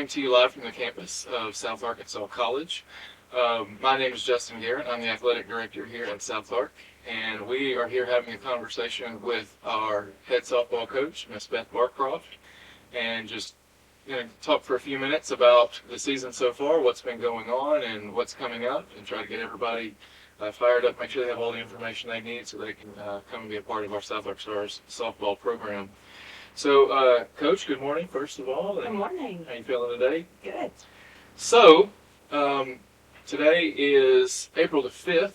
coming to you live from the campus of South Arkansas College. My name is Justin Garrett. I'm the athletic director here at South Ark, and we are here having a conversation with our head softball coach, Miss Beth Barcroft, and just going to talk for a few minutes about the season so far, what's been going on, and what's coming up, and try to get everybody fired up, make sure they have all the information they need so they can come and be a part of our South Ark Stars softball program. So, Coach, good morning, first of all. Good morning. How you feeling today? Good. So, today is April the 5th,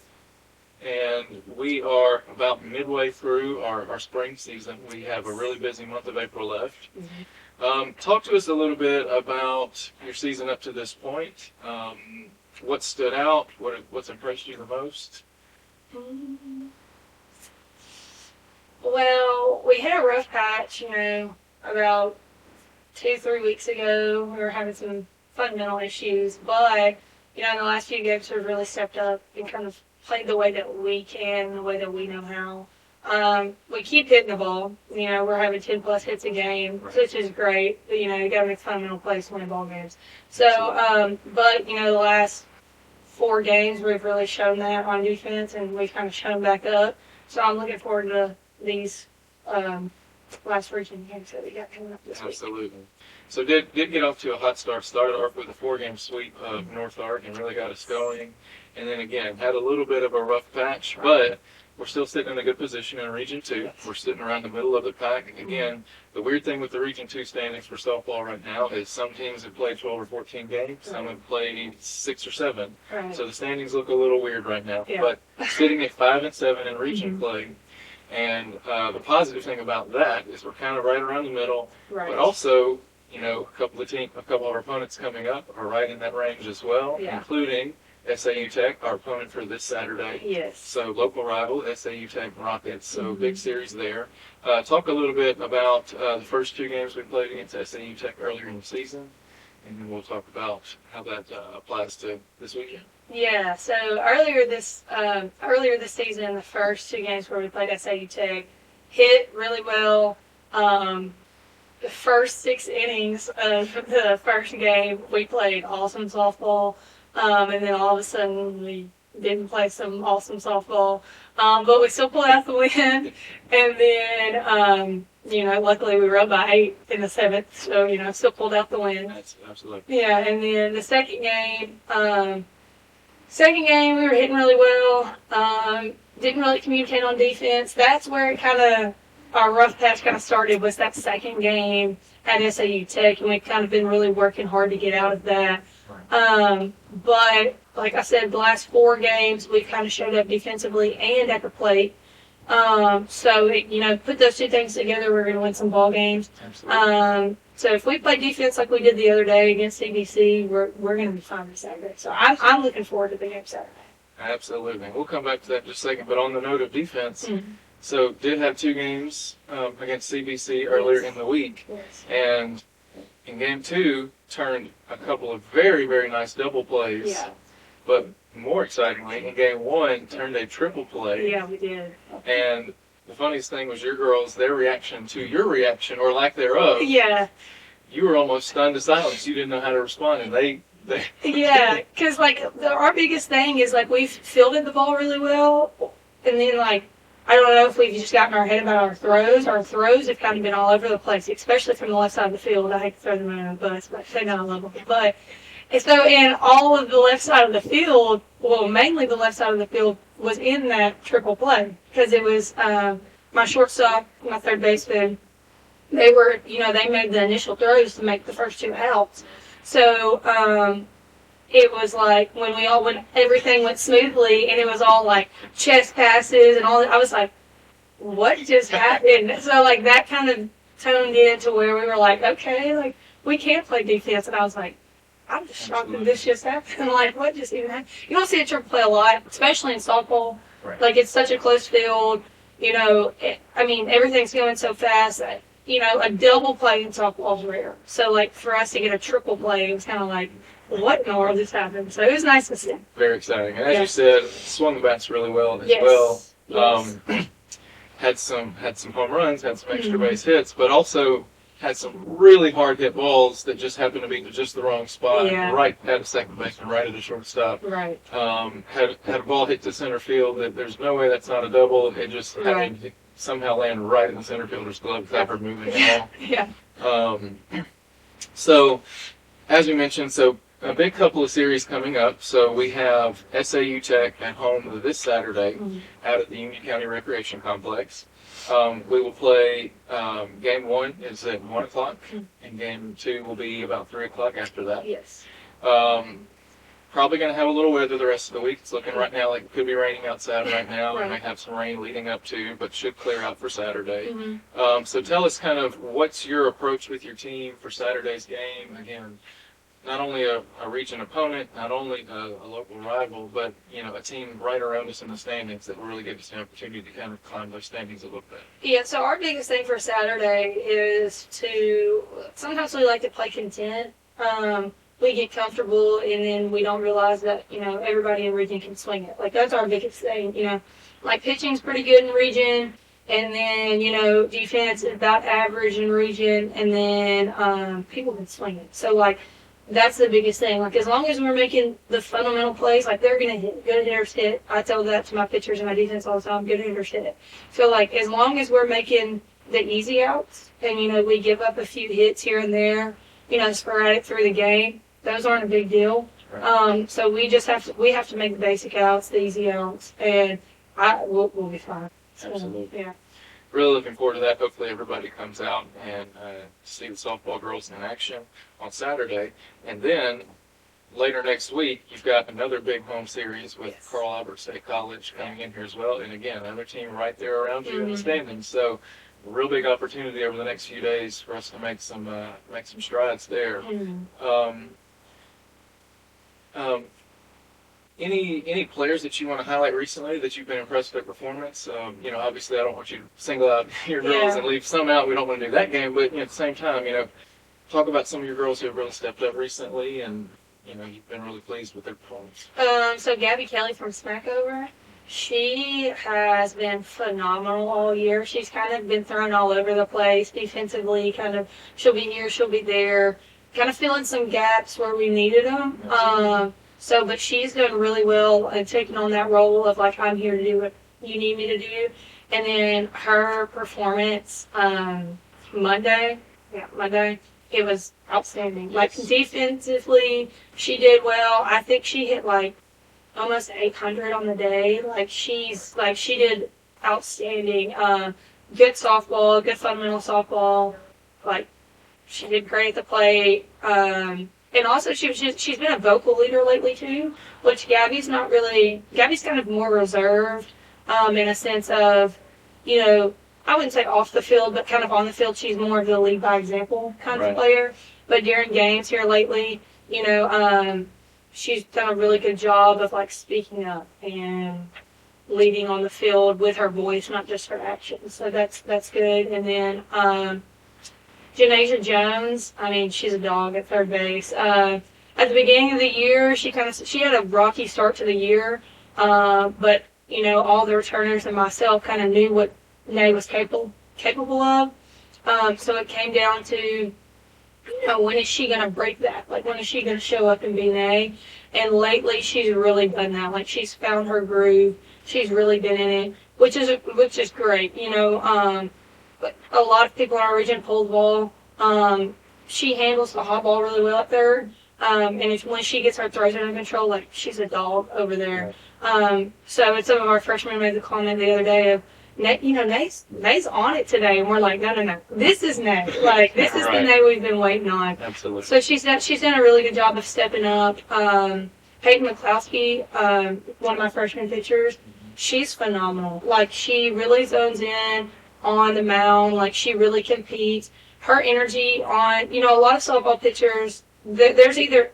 and we are about midway through our spring season. We have a really busy month of April left. Mm-hmm. Talk to us a little bit about your season up to this point. What stood out? What's impressed you the most? Well, we had a rough patch, about 2-3 weeks ago. We were having some fundamental issues, but, in the last few games we've really stepped up and kind of played the way that we can, the way that we know how. We keep hitting the ball. We're having 10-plus hits a game, which is great. But, you got to make fundamental plays to win ball games. So, but, the last 4 games we've really shown that on defense, and we've kind of shown back up. So I'm looking forward to these last region games that we got coming up this week. Absolutely. So did get off to a hot start. Started off with a 4-game sweep of North Ark and really got us going. And then again, had a little bit of a rough patch, but we're still sitting in a good position in Region 2. We're sitting around the middle of the pack. Again, the weird thing with the Region 2 standings for softball right now is some teams have played 12 or 14 games, some have played 6 or 7. Right. So the standings look a little weird right now. Yeah. But sitting at 5 and 7 in Region play. And the positive thing about that is we're kind of right around the middle, Right. but also, a couple of our opponents coming up are right in that range as well, including SAU Tech, our opponent for this Saturday. Yes. So local rival, SAU Tech Rockets. So big series there. Talk a little bit about the first 2 games we played against SAU Tech earlier in the season, and then we'll talk about how that applies to this weekend. Yeah, so earlier this season, the first 2 games where we played SAU Tech hit really well. The first 6 innings of the first game, we played awesome softball, and then all of a sudden we didn't play some awesome softball, but we still pulled out the win. And then, luckily we were up by 8 in the 7th, so still pulled out the win. That's absolutely. Yeah, and then the second game. Second game, we were hitting really well. Didn't really communicate on defense. That's where our rough patch kind of started, was that second game at SAU Tech, and we've kind of been really working hard to get out of that. But like I said, the last 4 games, we've kind of showed up defensively and at the plate. So, put those 2 things together, we're going to win some ball games. Absolutely. So if we play defense like we did the other day against CBC, we're going to be fine this Saturday. So I'm looking forward to the game Saturday. Absolutely. We'll come back to that in just a second. But on the note of defense, so did have 2 games against CBC earlier in the week. Yes. And in game 2, turned a couple of very, very nice double plays. Yeah. But more excitingly, in game 1, turned a triple play. Yeah, we did. And the funniest thing was your girls, their reaction to your reaction, or lack thereof. Yeah. You were almost stunned to silence. You didn't know how to respond. And they Yeah, because, our biggest thing is, we've fielded the ball really well. And then, I don't know if we've just gotten our head about our throws. Our throws have kind of been all over the place, especially from the left side of the field. I hate to throw them under the bus, but they know I love them. But, and so in all of the left side of the field, well, mainly the left side of the field was in that triple play. Because it was my shortstop, my third baseman, they were, they made the initial throws to make the first 2 outs. So it was when everything went smoothly, and it was all chest passes and all that. I was like, what just happened? So that kind of toned into where we were okay, we can't play defense. And I was like, I'm just shocked that this just happened. What just even happened? You don't see a triple play a lot, especially in softball. Right. It's such a close field. Everything's going so fast that, a double play in softball is rare. So, for us to get a triple play, it was kind of what in the world just happened? So it was nice to see. Very exciting. And as you said, swung the bats really well as well. Yes. Had some home runs, had some extra base hits, but also had some really hard hit balls that just happened to be to just the wrong spot, Yeah. right at a second baseman, right at a shortstop. Right. Had a ball hit to center field that there's no way that's not a double. It just happened to somehow land right in the center fielder's glove without her moving at all. Yeah. So, as we mentioned, so a big couple of series coming up. So we have SAU Tech at home this Saturday out at the Union County Recreation Complex. We will play, game 1 is at 1 o'clock, and game 2 will be about 3 o'clock after that. Yes. Probably going to have a little weather the rest of the week. It's looking right now like it could be raining outside right now. Right. We might have some rain leading up to, but should clear out for Saturday. Mm-hmm. So tell us kind of what's your approach with your team for Saturday's game. Again, not only a region opponent, not only a local rival, but a team right around us in the standings that will really give us an opportunity to kind of climb those standings a little bit. Yeah, so our biggest thing for Saturday is sometimes we like to play content. We get comfortable and then we don't realize that, everybody in region can swing it. Like, that's our biggest thing, Like, pitching's pretty good in region, and then, defense is about average in region, and then people can swing it. So, like, that's the biggest thing. Like, as long as we're making the fundamental plays, like, they're going to hit. Good hitters hit. I tell that to my pitchers and my defense all the time. Good hitters hit. So, like, as long as we're making the easy outs and, we give up a few hits here and there, sporadic through the game, those aren't a big deal. Right. So we have to make the basic outs, the easy outs, and we'll be fine. So, Absolutely. Yeah. Really looking forward to that. Hopefully everybody comes out and see the softball girls in action on Saturday. And then later next week, you've got another big home series with Carl Albert State College coming in here as well. And again, another team right there around you in the standings. So a real big opportunity over the next few days for us to make some strides there. Any players that you want to highlight recently that you've been impressed with their performance? Obviously I don't want you to single out your girls and leave some out. We don't want to do that game, but at the same time, talk about some of your girls who have really stepped up recently and you've been really pleased with their performance. So Gabby Kelly from Smackover, she has been phenomenal all year. She's kind of been thrown all over the place defensively. She'll be here, she'll be there, kind of filling some gaps where we needed them. But she's done really well and taking on that role of, like, I'm here to do what you need me to do. And then her performance Monday, it was outstanding. Like, defensively, she did well. I think she hit, like, almost 800 on the day. She did outstanding. Good softball, good fundamental softball. Like, she did great at the plate. And also, she's been a vocal leader lately, too, which Gabby's kind of more reserved in a sense of, I wouldn't say off the field, but kind of on the field, she's more of the lead by example kind of player. But during games here lately, she's done a really good job of, like, speaking up and leading on the field with her voice, not just her actions. So that's good. And then Janasia Jones, she's a dog at third base. At the beginning of the year, she had a rocky start to the year, but all the returners and myself kind of knew what Nay was capable of. So it came down to, when is she going to break that? Like, when is she going to show up and be Nay? And lately, she's really done that. Like, she's found her groove. She's really been in it, which is great. But a lot of people in our region pull the ball. She handles the hot ball really well up there. And when she gets her throws under control, like, she's a dog over there. So some of our freshmen made the comment the other day of, Nay's on it today. And we're like, no. This is Nay. Like, this is the Nay we've been waiting on. Absolutely. So she's done a really good job of stepping up. Peyton McCloskey, one of my freshman pitchers, she's phenomenal. Like, she really zones in on the mound. Like, she really competes. Her energy on, a lot of softball pitchers, there's either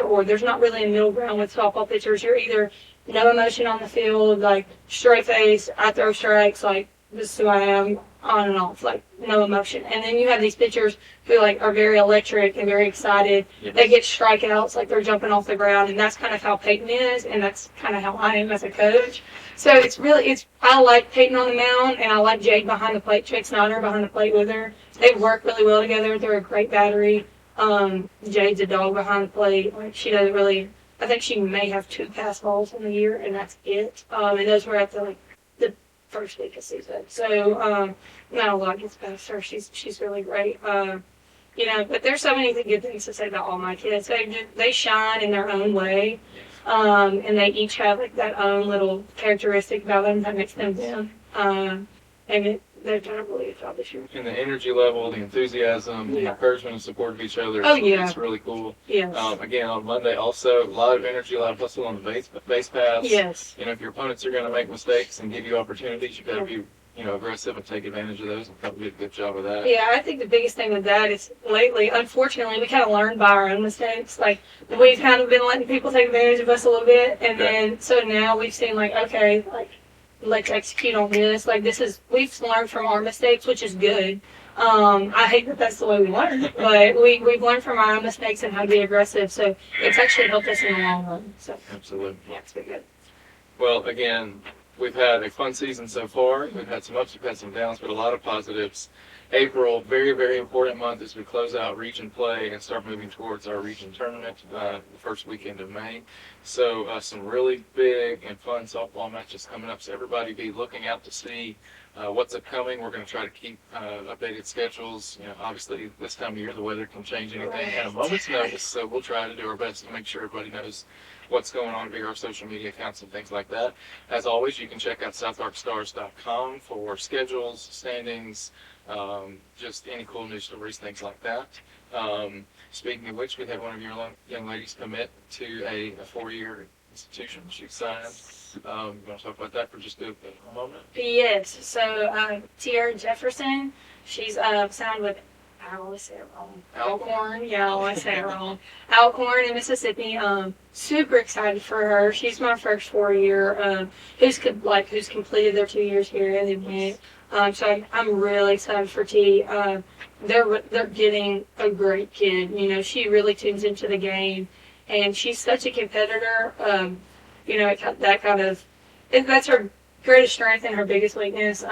or. There's not really a middle ground with softball pitchers. You're either no emotion on the field, like, straight face, I throw strikes, like, this is who I am, on and off, like no emotion. And then you have these pitchers who like are very electric and very excited. Yes. They get strikeouts like they're jumping off the ground, and that's kind of how Peyton is, and that's kind of how I am as a coach. So I like Peyton on the mound, and I like Jade behind the plate, Jake Snyder behind the plate with her. They work really well together. They're a great battery. Jade's a dog behind the plate. Like she doesn't really. I think she may have 2 pass balls in the year, and that's it. And those were at the first week of season. So not a lot gets past her. She's really great. But there's so many good things to say about all my kids. They shine in their own way, and they each have like that own little characteristic about them that makes them them. They've done a really good job this year. And the energy level, the enthusiasm, the encouragement and support of each other. It's really cool. Yes. Again, on Monday also, a lot of energy, a lot of hustle on the base paths. Yes. If your opponents are going to make mistakes and give you opportunities, you better be aggressive and take advantage of those, and probably do a good job of that. Yeah, I think the biggest thing with that is lately, unfortunately, we kind of learned by our own mistakes. Like, we've kind of been letting people take advantage of us a little bit, and then, so now we've seen, like, okay, like, let's execute on this. Like, we've learned from our mistakes, which is good. I hate that that's the way we learn, but we've learned from our own mistakes and how to be aggressive, so it's actually helped us in the long run. So Absolutely. yeah, it's been good. Well, again, we've had a fun season so far. We've had some ups, we've had some downs, but a lot of positives. April, very, very important month as we close out region play and start moving towards our region tournament the first weekend of May. So some really big and fun softball matches coming up. So everybody be looking out to see what's upcoming. We're going to try to keep updated schedules. Obviously this time of year the weather can change anything at a moment's notice. So we'll try to do our best to make sure everybody knows what's going on via our social media accounts and things like that. As always, you can check out SouthParkStars.com for schedules, standings, just any cool news stories, things like that. Speaking of which, we had one of your young ladies commit to a 4-year institution. She signed. You want to talk about that for just a moment? Yes. So Tiara Jefferson, she's signed with, I always say it wrong. Alcorn. Yeah, I always say it wrong. Alcorn in Mississippi. Super excited for her. She's my first 4-year. Who's completed their 2 years here and then went. So I'm really excited for T. They're getting a great kid. She really tunes into the game, and she's such a competitor. That's her greatest strength and her biggest weakness.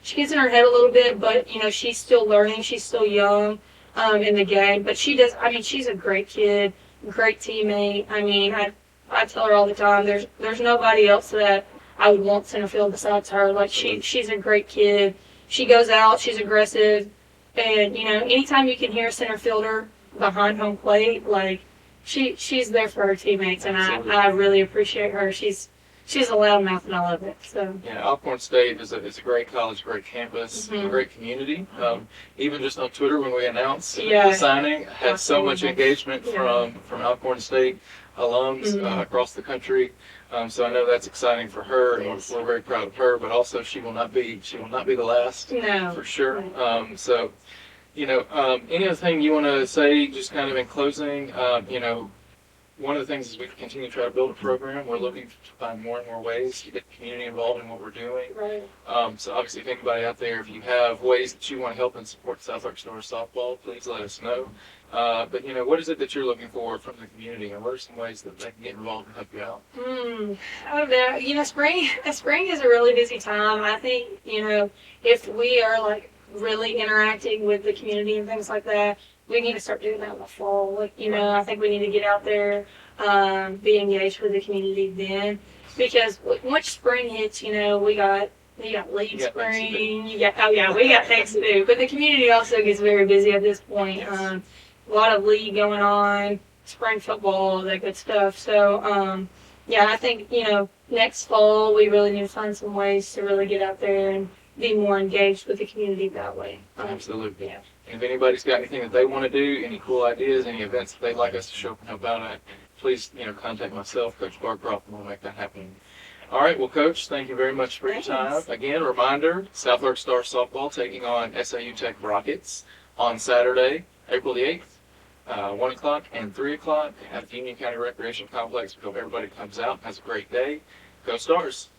She gets in her head a little bit, but she's still learning. She's still young in the game, but she's a great kid, great teammate. I tell her all the time, there's nobody else that I would want center field besides her. Like she's a great kid. She goes out, she's aggressive, and anytime you can hear a center fielder behind home plate, like she's there for her teammates, and I really appreciate her. She's a loudmouth, and I love it. So yeah, Alcorn State is a great college, great campus, a great community. Even just on Twitter when we announced the signing, had so much engagement from Alcorn State alums across the country. So I know that's exciting for her, and we're very proud of her. But also, she will not be the last, for sure. So, any other thing you want to say, just kind of in closing? One of the things is we continue to try to build a program. We're looking to find more and more ways to get the community involved in what we're doing. Right. So obviously, if anybody out there, if you have ways that you want to help and support South Park Stars softball, please let us know. But what is it that you're looking for from the community, and what are some ways that they can get involved and help you out? I don't know. Spring is a really busy time. I think if we are like really interacting with the community and things like that, we need to start doing that in the fall. I think we need to get out there, be engaged with the community then, because once spring hits, we got league spring. We got things to do. But the community also gets very busy at this point. Yes. A lot of league going on, spring football, that good stuff. So I think next fall we really need to find some ways to really get out there and be more engaged with the community that way. Absolutely. Yeah. And if anybody's got anything that they want to do, any cool ideas, any events that they'd like us to show up and help out at, please, contact myself, Coach Barcroft, and we'll make that happen. All right, well, Coach, thank you very much for your time. Again, reminder, South Park Stars softball taking on SAU Tech Rockets on Saturday, April the 8th, 1 o'clock and 3 o'clock at the Union County Recreation Complex. We hope everybody comes out and has a great day. Go Stars!